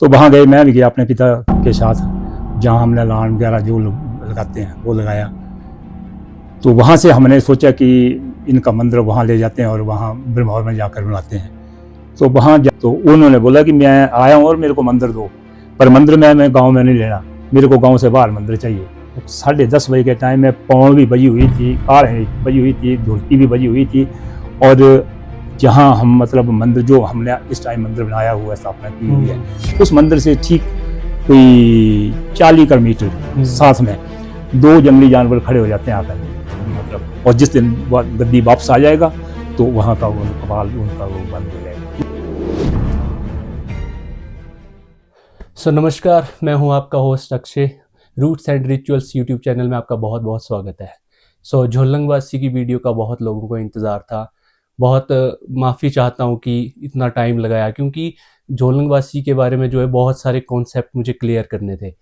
तो वहाँ गए, मैं भी गया अपने पिता के साथ, जहाँ हमने लान वगैरह जो लगाते हैं वो लगाया। तो वहाँ से हमने सोचा कि इनका मंदिर वहाँ ले जाते हैं और वहाँ ब्रह्मौर में जाकर बनाते हैं। तो वहाँ तो उन्होंने बोला कि मैं आया हूँ और मेरे को मंदिर दो, पर मंदिर मैं गांव में नहीं लेना, मेरे को गांव से बाहर मंदिर चाहिए। 10:30 बजे के टाइम में पौड़ भी बजी हुई थी, कार बजी हुई थी, ढोलकी भी बजी हुई थी। और जहाँ हम मतलब मंदिर जो हमने इस टाइम मंदिर बनाया हुआ है, स्थापना की हुई है, उस मंदिर से ठीक कोई 40 मीटर साथ में 2 जंगली जानवर खड़े हो जाते हैं आकर, मतलब। और जिस दिन गद्दी वापस आ जाएगा तो वहाँ का वो कपाल उनका वो बंद हो जाएगा। नमस्कार, मैं हूं आपका host Akshay. Roots and Rituals YouTube channel में आपका बहुत बहुत स्वागत है। झोलंग वासी की वीडियो का बहुत लोगों को इंतज़ार था। बहुत माफ़ी चाहता हूं कि इतना टाइम लगाया, क्योंकि झोलंग वासी के बारे में जो है बहुत सारे कॉन्सेप्ट मुझे क्लियर करने थे,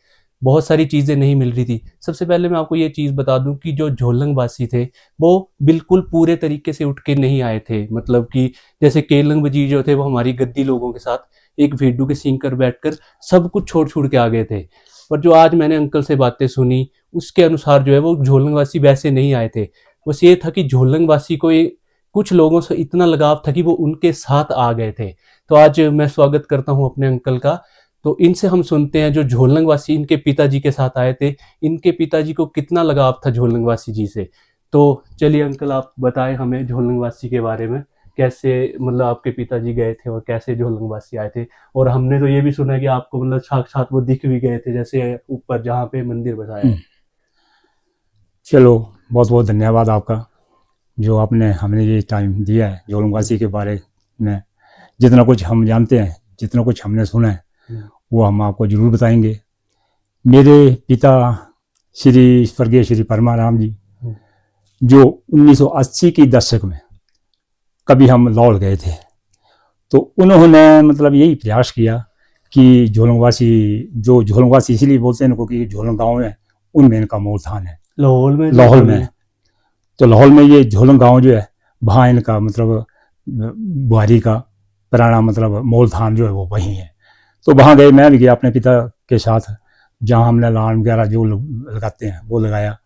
बहुत सारी चीज़ें नहीं मिल रही थी। सबसे पहले मैं आपको ये चीज़ बता दूं कि जो झोलंग वासी थे वो बिल्कुल पूरे तरीके से उठ के नहीं आए थे। मतलब कि जैसे केलंग वजीर जो थे वो हमारी गद्दी लोगों के साथ एक भेड़ू के सींग कर बैठकर सब कुछ छोड़ के आ गए थे। पर जो आज मैंने अंकल से बातें सुनी उसके अनुसार जो है वो झोलंग वासी वैसे नहीं आए थे। बस ये था कि झोलंग वासी को कुछ लोगों से इतना लगाव था कि वो उनके साथ आ गए थे। तो आज मैं स्वागत करता हूँ अपने अंकल का। तो इनसे हम सुनते हैं जो झोलंग वासी इनके पिताजी के साथ आए थे, इनके पिताजी को कितना लगाव था झोलंग वासी जी से। तो चलिए अंकल, आप बताएं हमें झोलंग वासी के बारे में, कैसे मतलब आपके पिताजी गए थे और कैसे झोलंग वासी आए थे। और हमने तो ये भी सुना है कि आपको मतलब साक्षात वो दिख भी गए थे, जैसे ऊपर जहाँ पे मंदिर बसाया है। चलो, बहुत बहुत धन्यवाद आपका, जो आपने हमें ये टाइम दिया है झोलंग वासी के बारे में। जितना कुछ हम जानते हैं, जितना कुछ हमने सुना है, वो हम आपको जरूर बताएंगे। मेरे पिता श्री स्वर्गीय श्री परमाराम जी, जो 1980 की दशक में कभी हम लाहौर गए थे, तो उन्होंने मतलब यही प्रयास किया कि झोलंग वासी, जो झोलंग वासी इसलिए बोलते हैं इनको कि झोलंग गाँव है, उनमें इनका मूल स्थान है लाहौर में। तो लाहौर में ये झोलंग गाँव जो है, वहाँ इनका मतलब बुहारी का पुराना मतलब मूल स्थान जो है वो वहीं है। तो वहाँ गए, मैं भी गया अपने पिता के साथ, जहाँ हमने लान वगैरह जो लगाते हैं वो लगाया।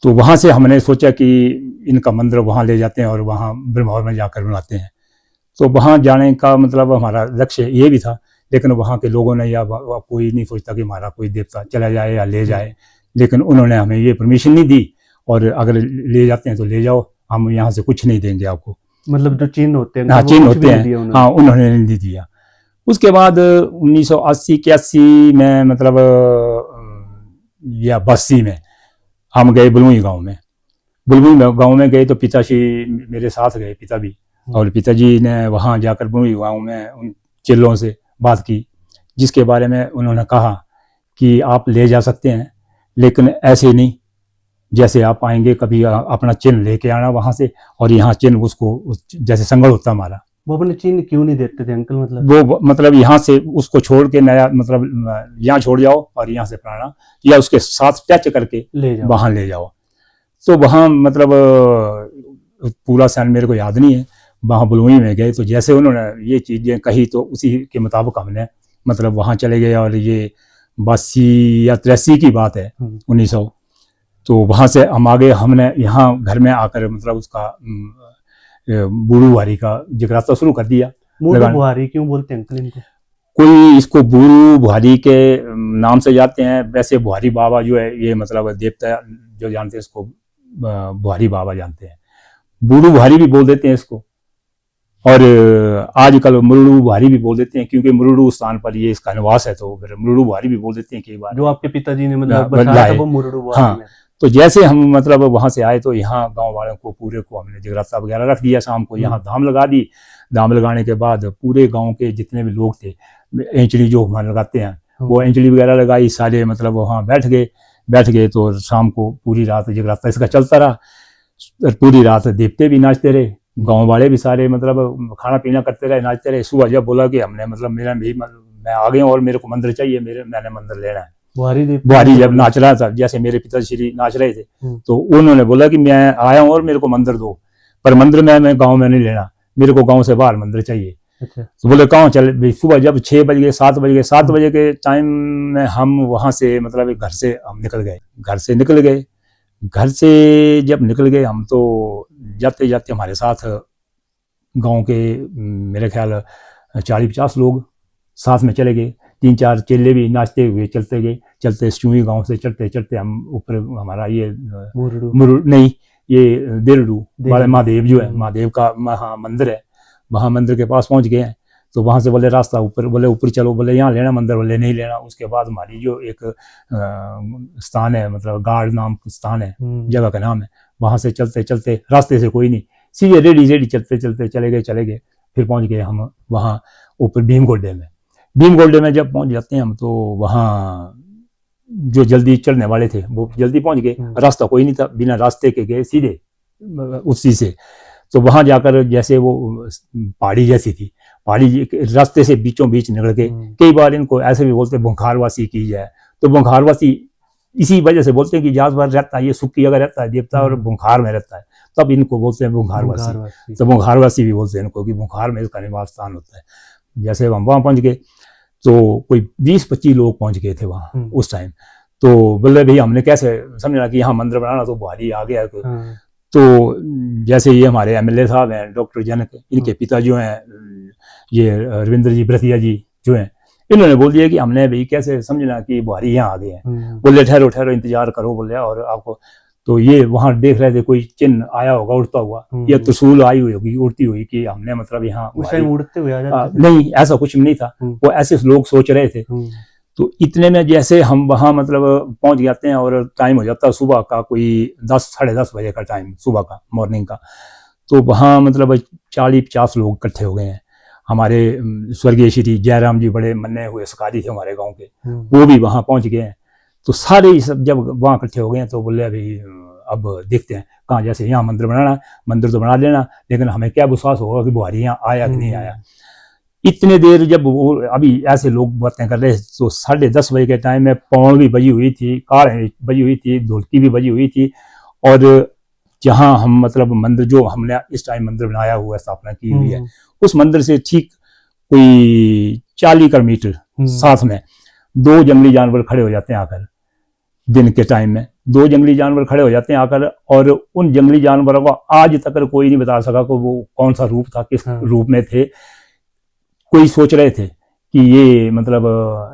तो वहाँ से हमने सोचा कि इनका मंदिर वहाँ ले जाते हैं और वहाँ ब्रह्मौर में जाकर बनाते हैं। तो वहाँ जाने का मतलब हमारा लक्ष्य ये भी था, लेकिन वहाँ के लोगों ने या कोई नहीं सोचता कि हमारा कोई देवता चला जाए या ले जाए, लेकिन उन्होंने हमें ये परमिशन नहीं दी। और अगर ले जाते हैं तो ले जाओ, हम यहाँ से कुछ नहीं देंगे आपको। मतलब जो चिन्ह होते हैं, हाँ चिन्ह होते हैं, हाँ उन्होंने नहीं दिया। उसके बाद 1980-81 में मतलब या 82 में हम गए बुलबुई गांव में। बुलबुई गांव में गए तो पिताजी मेरे साथ गए, पिता भी। और पिताजी ने वहाँ जाकर बुलबुई गांव में उन चेलों से बात की, जिसके बारे में उन्होंने कहा कि आप ले जा सकते हैं, लेकिन ऐसे नहीं, जैसे आप आएंगे कभी अपना चिन्ह लेके आना वहाँ से, और यहाँ चिन्ह उसको जैसे संगड़ होता हमारा। वो अपने चिन्ह क्यों नहीं देते थे अंकल? मतलब वो मतलब यहाँ से उसको छोड़ के नया मतलब यहाँ छोड़ जाओ और यहाँ से पुराना या उसके साथ टच करके वहाँ ले जाओ। तो वहाँ मतलब पूरा सन मेरे को याद नहीं है। वहाँ बुलबुई में गए तो जैसे उन्होंने ये चीज़ें कही तो उसी के मुताबिक हमने मतलब वहाँ चले गए। और ये 82 या 83 की बात है, 1900। तो वहाँ से हम आगे, हमने यहाँ घर में आकर मतलब उसका बूढ़ू बुहारी का जगराता शुरू कर दिया। बुहारी क्यों बोलते हैं अंकल इनको? कोई इसको बूढ़ू बुहारी के नाम से जाते हैं, वैसे बुहारी बाबा जो है ये मतलब देवता जो जानते हैं इसको बुहारी बाबा जानते हैं। बूढ़ू बुहारी भी बोल देते हैं इसको, और आजकल मुरुडू बुहारी भी बोल देते हैं, क्योंकि मुरुडू स्थान पर ये इसका निवास है, तो फिर मुरुडू बुहारी भी बोल देते हैं कई बार। जो आपके पिताजी ने मतलब बताया था वो मुरुडू बुहारी। हाँ, तो जैसे हम मतलब वहाँ से आए तो यहाँ गांव वालों को पूरे को हमने जगराता वगैरह रख दिया। शाम को यहाँ धाम लगा दी। धाम लगाने के बाद पूरे गांव के जितने भी लोग थे, एंचड़ी जो हम लगाते हैं वो एंचड़ी वगैरह लगाई, सारे मतलब वहाँ बैठ गए। तो शाम को पूरी रात जगराता इसका चलता रहा। पूरी रात देवते भी नाचते रहे, गाँव वाले भी सारे मतलब खाना पीना करते रहे, नाचते रहे। सुबह जब बोला कि हमने मतलब मैं आ गया और मेरे को मंदिर चाहिए, मैंने मंदिर लेना है। बुहारी जब नाच रहा था, जैसे मेरे पिताश्री नाच रहे थे, तो उन्होंने बोला कि मैं आया हूँ और मेरे को मंदिर दो, पर मंदिर मैं गांव में नहीं लेना, मेरे को गांव से बाहर मंदिर चाहिए। अच्छा। तो बोले कहाँ चले भाई? सुबह जब 6 बज गए 7 बज गए 7 बजे के टाइम में हम वहां से मतलब घर से हम निकल गए। घर से जब निकल गए हम तो जाते जाते हमारे साथ गांव के मेरे ख्याल 40-50 लोग साथ में चले गए। 3-4 चेले भी नाचते हुए चलते गए। चलते सुई गांव से चलते चलते हम ऊपर हमारा ये मुरुड नहीं ये देरडू वाले महादेव जो है महादेव का मंदिर है, वहाँ मंदिर के पास पहुंच गए हैं। तो वहां से बोले रास्ता ऊपर, बोले ऊपर चलो, बोले यहाँ लेना मंदिर, बोले नहीं लेना। उसके बाद हमारी जो एक स्थान है मतलब गार्ड नाम स्थान है, जगह का नाम है, वहां से चलते चलते रास्ते से कोई नहीं सीधे रेडी चलते चलते चले गए। फिर पहुंच गए हम वहाँ ऊपर भीमगोल्डे में जब पहुंच जाते हैं हम तो वहाँ जो जल्दी चढ़ने वाले थे वो जल्दी पहुंच गए। रास्ता कोई नहीं था, बिना रास्ते के गए सीधे उसी से। तो वहां जाकर जैसे वो पहाड़ी जैसी थी, पहाड़ी रास्ते से बीचों बीच निकल के, कई बार इनको ऐसे भी बोलते बुखारवासी की जाए, तो बुखारवासी इसी वजह से बोलते हैं कि जहाँ पर रहता है ये सुखी जगह रहता है देवता और बुखार में रहता है, तब इनको बोलते हैं बुखारवासी। तो बुखारवासी भी बोलते हैं इनको कि बुखार में इसका निवास स्थान होता है। जैसे हम वहां पहुंच गए तो कोई 20-25 लोग पहुंच गए थे वहां उस टाइम। तो बोले भाई हमने कैसे समझा कि यहाँ मंदिर बनाना, तो बुहारी आ गया। तो जैसे ये हमारे एमएलए साहब हैं डॉक्टर जनक, इनके पिता जो हैं ये रविंद्र जी भरतिया जी जो हैं, इन्होंने बोल दिया कि हमने भाई कैसे समझना कि बुहारी यहाँ आ गए हैं। बोले ठहरो इंतजार करो बोले, और आपको तो ये वहां देख रहे थे कोई चिन्ह आया होगा उड़ता हुआ, या त्रिशूल आई हुई होगी उड़ती हुई कि हमने मतलब यहाँ उड़ते हुए नहीं, ऐसा कुछ नहीं था। वो ऐसे लोग सोच रहे थे। तो इतने में जैसे हम वहां मतलब पहुंच जाते हैं और टाइम हो जाता है सुबह का कोई 10-10:30 बजे का टाइम सुबह का मॉर्निंग का। तो वहां मतलब 40-50 लोग इकट्ठे हो गए हैं। हमारे स्वर्गीय श्री जयराम जी बड़े मन्ने हुए सरकारी थे हमारे गांव के, वो भी वहां पहुंच गए हैं। तो सारे सब जब वहां इकट्ठे हो गए हैं तो बोले अभी अब देखते हैं कहाँ, जैसे यहाँ मंदिर बनाना, मंदिर तो बना लेना, लेकिन हमें क्या विश्वास होगा कि बुहारी यहाँ आया कि नहीं आया। इतने देर जब वो अभी ऐसे लोग बातें कर रहे तो 10:30 बजे के टाइम में पौड़ भी बजी हुई थी, कार बजी हुई थी, ढोलकी भी बजी हुई थी। और जहां हम मतलब मंदिर जो हमने इस टाइम मंदिर बनाया हुआ है, स्थापना की हुई है, उस मंदिर से ठीक कोई 40 मीटर साथ में 2 जंगली जानवर खड़े हो जाते हैं आकर। दिन के टाइम में 2 जंगली जानवर खड़े हो जाते हैं आकर, और उन जंगली जानवरों को आज तक कोई नहीं बता सका कि वो कौन सा रूप था, किस रूप में थे। कोई सोच रहे थे कि ये मतलब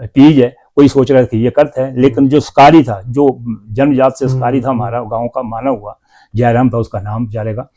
तीज है, कोई सोच रहे थे ये कर्त है, लेकिन जो शिकारी था, जो जन्मजात से शिकारी था, हमारा गांव का माना हुआ जयराम था उसका नाम चलेगा,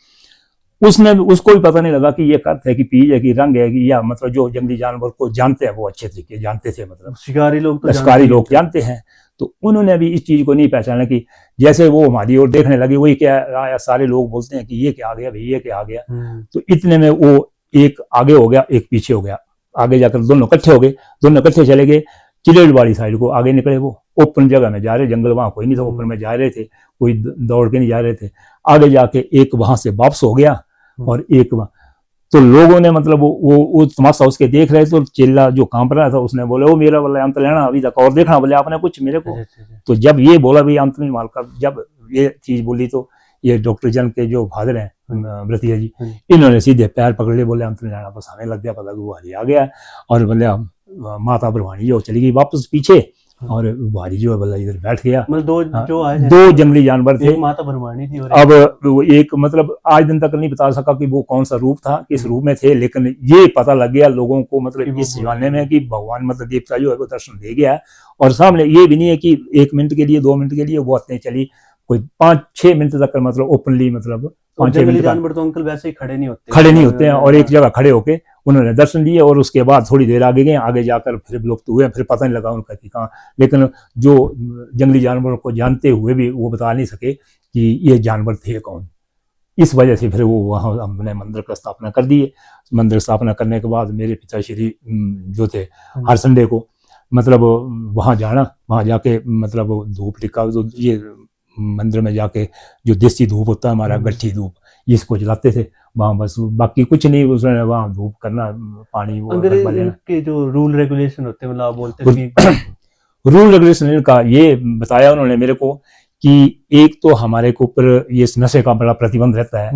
उसने उसको भी पता नहीं लगा कि ये कर्त है कि तीज है कि रंग है कि, या मतलब जो जंगली जानवर को जानते हैं वो अच्छे तरीके जानते थे, मतलब शिकारी लोग जानते हैं। तो उन्होंने भी इस चीज को नहीं पहचाना कि जैसे वो हमारी ओर देखने लगे वही क्या आया, सारे लोग बोलते हैं कि ये क्या आ गया भाई, ये क्या आ गया। तो इतने में वो एक आगे हो गया एक पीछे हो गया, आगे जाकर दोनों इकट्ठे हो गए, दोनों इकट्ठे चले गए चिलेड़ वाली साइड को आगे निकले। वो ओपन जगह में जा रहे, जंगल वहां कोई नहीं था, ओपन में जा रहे थे, कोई दौड़ के नहीं जा रहे थे। आगे जाके एक वहां से वापस हो गया और एक तो लोगों ने मतलब वो तमाशा उसके देख रहे थे। तो चिल्ला जो कांप रहा था उसने बोले वो मेरा वाला अंत लेना अभी तक और देखना, बोले आपने कुछ मेरे को। तो जब ये बोला भाई अंत नहीं माल का, जब ये चीज बोली तो ये डॉक्टर जन के जो फादर हैं भरतिया जी, इन्होंने सीधे पैर पकड़ लिए, बोले अंत नहीं जाना। बस हमें लग गया पता कि बुहारी आ गया, और बोले माता ब्रह्माणी जो चली गई वापस पीछे, और बुहारी जो है बोला इधर बैठ गया। मतलब दो जंगली जानवर थे, माता ब्रह्माणी थी और अब वो एक मतलब आज दिन तक नहीं बता सका कि वो कौन सा रूप था, किस रूप में थे, लेकिन ये पता लग गया लोगों को मतलब इस जमाने में कि भगवान मतलब देवता जो है वो दर्शन दे गया। और सामने ये भी नहीं है कि 1 मिनट के लिए 2 मिनट के लिए वो बातें चली, कोई 5-6 मिनट तक मतलब ओपनली मतलब 5-6 मिनट जानवर तो अंकल वैसे ही खड़े नहीं होते हैं, और एक जगह खड़े होके उन्होंने दर्शन दिए। और उसके बाद थोड़ी देर आगे गए, आगे जाकर फिर लुप्त हुए, फिर पता नहीं लगा उनका कि कहाँ। लेकिन जो जंगली जानवरों को जानते हुए भी वो बता नहीं सके कि ये जानवर थे कौन। इस वजह से फिर वो वहाँ हमने मंदिर का स्थापना कर दी है। मंदिर स्थापना करने के बाद मेरे पिताश्री जो थे हर संडे को मतलब वहाँ जाना, वहाँ जाके मतलब धूप टिक्का ये मंदिर में जाके जो देसी धूप होता है हमारा गट्ठी धूप, इसको जलाते थे वहाँ, बस बाकी कुछ नहीं। उसने वहाँ धूप करना, पानी वो के जो रूल रेगुलेशन होते हैं, मतलब आप बोलते हैं रूल रेगुलेशन का ये बताया उन्होंने मेरे को कि एक तो हमारे को ऊपर ये नशे का बड़ा प्रतिबंध रहता है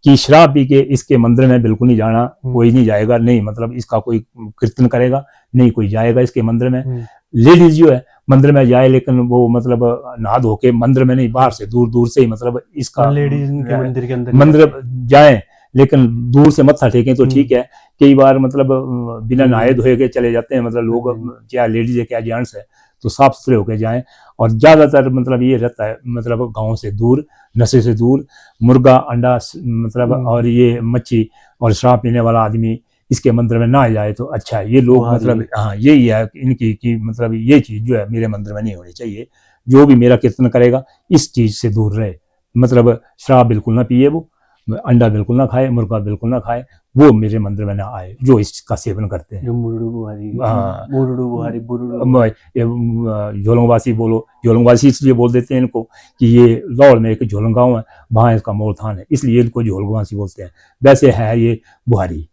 कि शराब पी के इसके मंदिर में बिल्कुल नहीं जाना, कोई नहीं जाएगा, नहीं मतलब इसका कोई कीर्तन करेगा नहीं कोई जाएगा इसके मंदिर में। लेडीज जो है मंदिर में जाए लेकिन वो मतलब नहा धो के मंदिर में नहीं, बाहर से दूर दूर से ही मतलब इसका लेडीज मंदिर के अंदर मंदिर जाए लेकिन दूर से मत्था टेकें तो ठीक है। कई बार मतलब बिना नहाए धोए के चले जाते हैं, मतलब लोग क्या लेडीज है क्या जेंट्स है, तो साफ सुथरे होकर जाएं। और ज्यादातर मतलब ये रहता है मतलब गांव से दूर, नशे से दूर, मुर्गा अंडा मतलब और ये मच्छी और शराब पीने वाला आदमी इसके मंदिर में ना जाए तो अच्छा है। ये लोग मतलब हाँ यही है इनकी कि मतलब ये चीज जो है मेरे मंदिर में नहीं होनी चाहिए। जो भी मेरा कीर्तन करेगा इस चीज से दूर रहे, मतलब शराब बिल्कुल ना पिए, वो अंडा बिल्कुल ना खाए, मुर्गा बिल्कुल ना खाए, वो मेरे मंदिर में ना आए जो इसका सेवन करते हैं। झोलंगवासी बोलो, झोलंगवासी इसलिए बोल देते हैं इनको कि ये लाहौर में एक झोलंग गांव है, वहां इसका मूल थान है, इसलिए इनको झोलंगवासी बोलते हैं। वैसे है ये बुहारी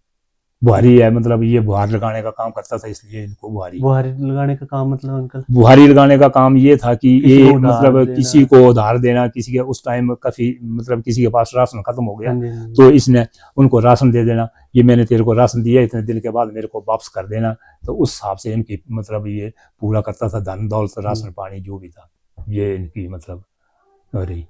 है, मतलब ये बुहार लगाने का काम करता था इसलिए इनको बुहारी लगाने का काम। मतलब अंकल बुहारी लगाने का काम ये था कि ये मतलब किसी को उधार देना, किसी के उस टाइम काफी मतलब किसी के पास राशन खत्म हो गया तो इसने उनको राशन दे देना, ये मैंने तेरे को राशन दिया इतने दिन के बाद मेरे को वापस कर देना, तो उस हिसाब से इनकी मतलब ये पूरा करता था, धन दौलत राशन पानी जो भी था ये इनकी मतलब हो रही।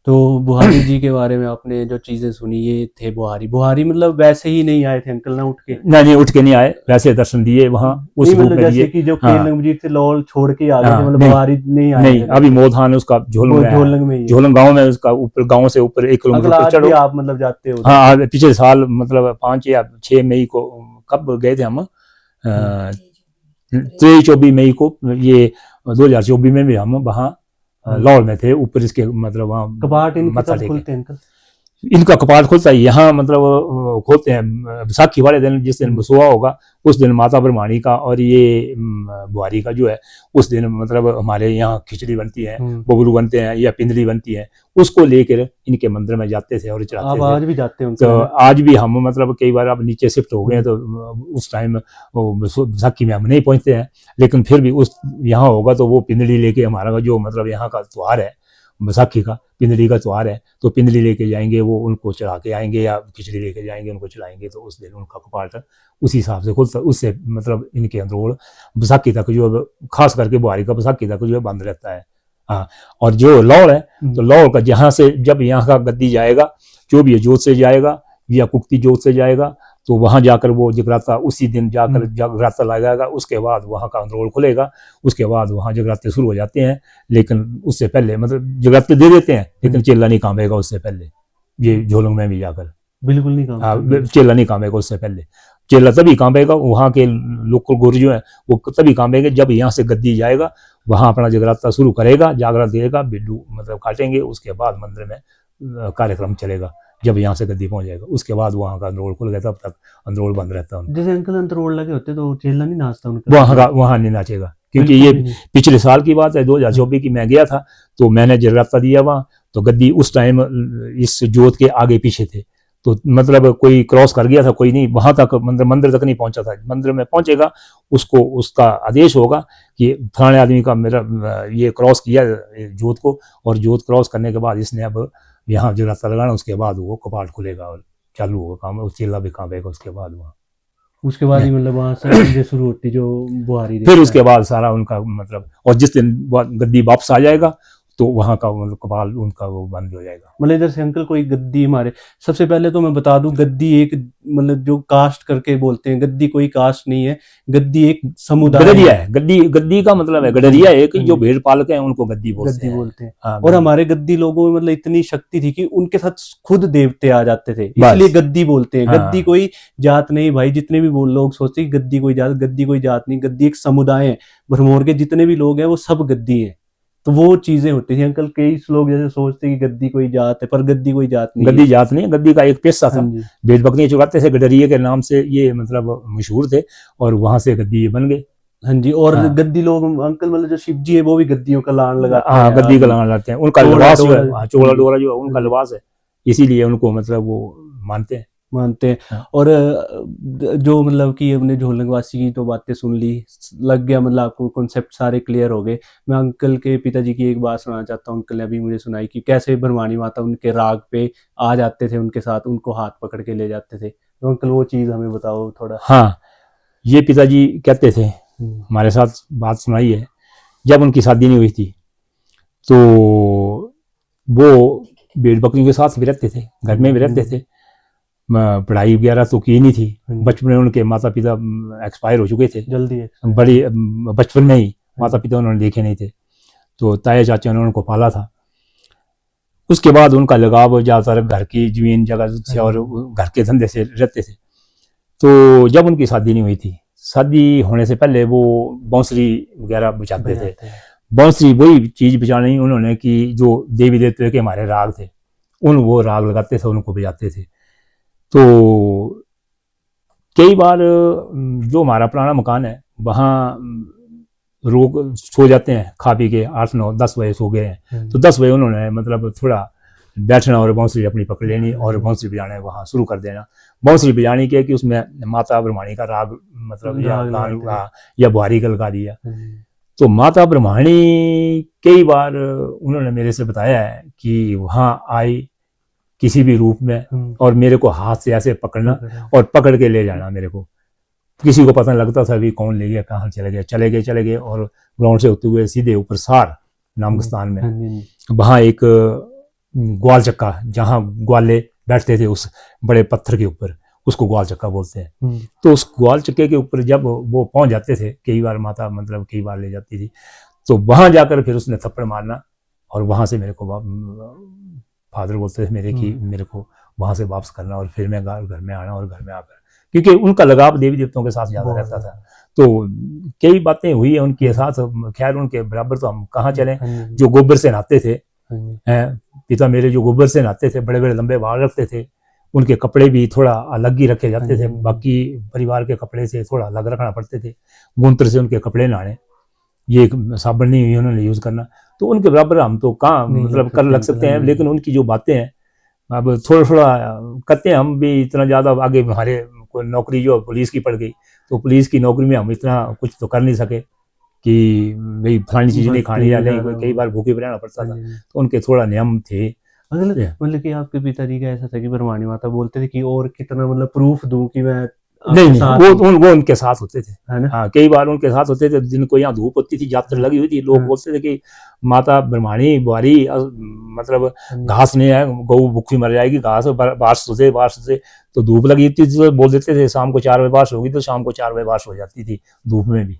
तो बुहारी जी के बारे में आपने जो चीजें सुनी ये थे बुहारी मतलब वैसे ही नहीं आए थे अंकल ना उठ के? नहीं उठ के नहीं आए, वैसे दर्शन दिए वहाँ उस रूप में दिए कि जो केलंग से लाहौर छोड़ के आ गए मतलब बुहारी नहीं आए? नहीं अभी मोधान उसका झोलंग गांव में उसका ऊपर गांव से ऊपर 1 किलोमीटर चढ़ो आप मतलब जाते हो? हाँ पिछले साल मतलब 5 या 6 मई को कब गए थे हम, 23-24 मई को, ये 2024 में भी हम वहाँ लाहौर में थे ऊपर इसके मतलब वहाँ कपाट इनके खुलते हैं अंकल? इनका कपाट खुलता है यहाँ मतलब खोलते हैं बैसाखी वाले दिन, जिस दिन बसुआ होगा उस दिन माता ब्रह्माणी का और ये बुहारी का जो है उस दिन मतलब हमारे यहाँ खिचड़ी बनती है, बबलू बनते हैं या पिंडली बनती है, उसको लेकर इनके मंदिर में जाते थे और चढ़ाते थे। आज भी जाते हैं? तो आज भी हम मतलब कई बार अब नीचे शिफ्ट हो गए तो उस टाइम बैसाखी में हम नहीं पहुंचते हैं, लेकिन फिर भी उस यहाँ होगा तो वो पिंडली लेके हमारा जो मतलब यहाँ का त्योहार है बैसाखी का, पिंडली का त्योहार है तो पिंडली लेके जाएंगे, वो उनको चढ़ा के आएंगे या खिचड़ी लेके जाएंगे उनको चढ़ाएंगे, तो उस दिन उनका कपाट उसी हिसाब से खुलता, उससे मतलब इनके अंदरोल बैसाखी तक जो है खास करके बुहारी का बैसाखी तक जो है बंद रहता है। हाँ और जो लाहौर है तो लाहौर का जहाँ से जब यहाँ का गद्दी जाएगा जो भी जोत से जाएगा या कुक्ति जोत से जाएगा तो वहां जाकर वो जगराता उसी दिन जाकर जगराता लगाएगा, उसके बाद वहां का अंदरोल खुलेगा, उसके बाद वहां जगराते शुरू हो जाते हैं, लेकिन उससे पहले मतलब जगराते दे देते हैं लेकिन चेला नहीं कामेगा उससे पहले, ये झोलंग में भी जाकर बिल्कुल नहीं कामेगा, चेला नहीं कामेगा उससे पहले, चेला तभी कामेगा, वहां के लोकल गुरु जो है वो तभी कामेंगे जब यहाँ से गद्दी जाएगा, वहां अपना जगराता शुरू करेगा, जागरण देगा, बिड्डू मतलब काटेंगे, उसके बाद मंदिर में कार्यक्रम चलेगा, जब यहाँ से गद्दी पहुंच जाएगा उसके बाद वहाँ का अंदरोल खुल गया, तब तक अंदरोल बंद रहता है। जैसे अंकल अंदरोल लगे होते तो चेला नहीं नाचता उनका? वहाँ नहीं नाचेगा क्योंकि ये पिछले साल की बात है 2024 की, मैं गया था तो मैंने जगराता दिया वहाँ, तो गद्दी उस टाइम इस जोत के आगे पीछे थे, तो मतलब कोई क्रॉस कर गया था, कोई नहीं वहां तक मंदिर तक नहीं पहुंचा था, मंदिर में पहुंचेगा उसको उसका आदेश होगा कि फलाने आदमी का मेरा ये क्रॉस किया जोत को, और जोत क्रॉस करने के बाद इसने अब यहाँ जगराता लगाना, उसके बाद वो कपाट खुलेगा और चालू होगा काम, चेला भी कामेगा उसके बाद वहाँ, उसके बाद ही मतलब वहां से शुरू होती जो बुहारी, फिर उसके बाद सारा उनका मतलब, और जिस दिन गद्दी वापस आ जाएगा तो वहां का मतलब कपाल उनका वो बंद हो जाएगा। मतलब इधर से अंकल कोई गद्दी हमारे, सबसे पहले तो मैं बता दूं गद्दी एक मतलब जो कास्ट करके बोलते हैं, गद्दी कोई कास्ट नहीं है, गद्दी एक समुदाय गडरिया है, गद्दी का मतलब है गडरिया है कि जो भेड़ पालक है उनको गद्दी बोलते हैं। और हमारे गद्दी लोगों में मतलब इतनी शक्ति थी कि उनके साथ खुद देवते आ जाते थे, इसलिए गद्दी बोलते हैं। गद्दी कोई जात नहीं भाई, जितने भी लोग सोचते हैं गद्दी कोई जात नहीं, गद्दी एक समुदाय है, भरमौर के जितने भी लोग हैं वो सब गद्दी है, तो वो चीजें होती थी अंकल। कई लोग जैसे सोचते कि गद्दी कोई जात है, पर गद्दी कोई जात नहीं, गद्दी जात नहीं, गद्दी का एक पेशा था, भेड़ बकरियां चुराते थे, गडरिये के नाम से ये मतलब मशहूर थे और वहां से गद्दी ये बन गए। हाँ जी, और गद्दी लोग अंकल मतलब जो शिव जी है वो भी गद्दियों का लान लगाते हैं। हाँ गद्दी का लान लगाते हैं, उनका लिबास जो है चोला डोरा जो है उनका लिबास है, इसीलिए उनको मतलब वो मानते हैं। मानते हैं। हाँ। और जो मतलब कि हमने झोलंगवासी की तो बातें सुन ली, लग गया मतलब आपको कॉन्सेप्ट सारे क्लियर हो गए। मैं अंकल के पिताजी की एक बात सुनाना चाहता हूँ। अंकल ने अभी मुझे सुनाई कि कैसे भरवानी माता उनके राग पे आ जाते थे, उनके साथ उनको हाथ पकड़ के ले जाते थे। तो अंकल वो चीज़ हमें बताओ थोड़ा। हाँ, ये पिताजी कहते थे, हम्म, हमारे साथ बात सुनाई है। जब उनकी शादी नहीं हुई थी तो वो भेड़ बकरियों के साथ भी रहते थे, घर में भी रहते थे। पढ़ाई वगैरह तो की नहीं थी। बचपन में उनके माता पिता एक्सपायर हो चुके थे, जल्दी है। बड़ी बचपन में ही माता पिता उन्होंने देखे नहीं थे। तो ताया चाचा ने उनको पाला था। उसके बाद उनका लगाव ज़्यादातर घर की जमीन जगह से और घर के धंधे से रहते थे। तो जब उनकी शादी नहीं हुई थी, शादी होने से पहले वो बांसुरी वगैरह बजाते थे। बांसुरी वही चीज़ बजानी उन्होंने कि जो देवी देवते के हमारे राग थे, वो राग लगाते थे, उनको बजाते थे। तो कई बार जो हमारा पुराना मकान है वहाँ लोग सो जाते हैं, खा पी के 8-9-10 बजे सो गए हैं। तो 10 बजे उन्होंने मतलब थोड़ा बैठना और बांसुरी अपनी पकड़ लेनी और बांसुरी बजाना वहाँ शुरू कर देना। बांसुरी बजानी के कि उसमें माता ब्रह्माणी का राग मतलब या गान या बुहारी का लगा दिया। तो माता ब्रह्माणी कई बार उन्होंने मेरे से बताया है कि वहाँ आई किसी भी रूप में और मेरे को हाथ से ऐसे पकड़ना और पकड़ के ले जाना मेरे को। किसी को पता नहीं लगता था अभी कौन ले गया, कहाँ चले गए और ग्राउंड से होते हुए सीधे ऊपर सार नामक स्थान में वहाँ एक ग्वाल चक्का, जहाँ ग्वाले बैठते थे उस बड़े पत्थर के ऊपर, उसको ग्वाल चक्का बोलते हैं। तो उस ग्वाल चक्के के ऊपर जब वो पहुंच जाते थे, कई बार माता मतलब कई बार ले जाती थी, तो वहां जाकर फिर उसने थप्पड़ मारना और वहां से मेरे को फादर बोलते थे मेरे कि मेरे को वहां से वापस करना और फिर मैं घर में आना और घर में आकर, क्योंकि उनका लगाव देवी देवताओं के साथ ज्यादा रहता था। तो कई बातें हुई है उनके साथ। खैर उनके बराबर तो हम कहाँ चले। जो गोबर से नहाते थे, पिता मेरे जो गोबर से नहाते थे, बड़े बड़े लंबे बाल रखते थे, उनके कपड़े भी थोड़ा अलग ही रखे जाते थे, बाकी परिवार के कपड़े से थोड़ा अलग रखना पड़ते थे। गुंत्र से उनके कपड़े नहाने, ये साबुन नहीं हुई उन्होंने यूज करना। तो उनके बराबर हम तो कहाँ मतलब कर लग सकते हैं, लेकिन उनकी जो बातें हैं अब थोड़ा थोड़ा करते हैं। हम भी इतना ज्यादा आगे, हमारे कोई नौकरी जो पुलिस की पड़ गई, तो पुलिस की नौकरी में हम इतना कुछ तो कर नहीं सके कि भाई फलानी चीज नहीं खानी या नहीं, कई बार भूखे भी रहना पड़ता था। तो उनके थोड़ा नियम थे। मतलब कि आपके पिताजी का ऐसा था कि भरवानी माता बोलते थे कि और कितना मतलब प्रूफ दूं कि मैं नहीं, वो उनके साथ होते थे, है ना? हाँ, कई बार उनके साथ होते थे। जिनको यहाँ धूप होती थी, यात्रा लगी हुई थी, लोग बोलते थे कि माता ब्रह्माणी बुहारी मतलब घास नहीं है, गऊ भूखी मर जाएगी, घास बारिश से तो धूप लगी थी तो बोल देते थे शाम को 4 बजे बारिश होगी, तो शाम को 4 बजे बारिश हो जाती थी धूप में भी,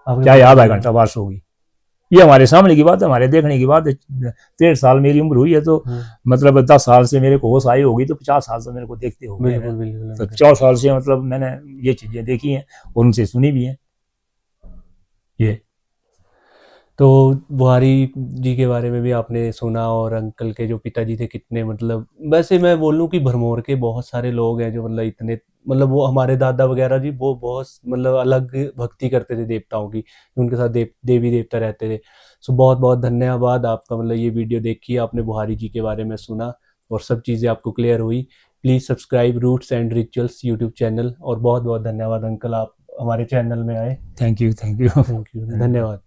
चाहे आधा घंटा बारिश होगी। ये हमारे सामने की बात है, हमारे देखने की बात है। 63 साल मेरी उम्र हुई है, तो मतलब 10 साल से मेरे को होश आई होगी, तो 50 साल से मेरे को देखते हो गए। तो 50 साल से मतलब मैंने ये चीजें देखी हैं और उनसे सुनी भी हैं। ये तो बुहारी जी के बारे में भी आपने सुना, और अंकल के जो पिताजी थे कितने मतलब, वैसे मैं बोलूँ कि भरमौर के बहुत सारे लोग हैं जो मतलब इतने मतलब वो हमारे दादा वगैरह जी वो बहुत मतलब अलग भक्ति करते थे देवताओं की, उनके साथ देवी देवता रहते थे। सो बहुत बहुत धन्यवाद आपका, मतलब ये वीडियो देखी, आपने बुहारी जी के बारे में सुना और सब चीज़ें आपको क्लियर हुई। Please subscribe Roots and Rituals YouTube channel. और बहुत बहुत धन्यवाद अंकल, आप हमारे चैनल में आए। थैंक यू धन्यवाद।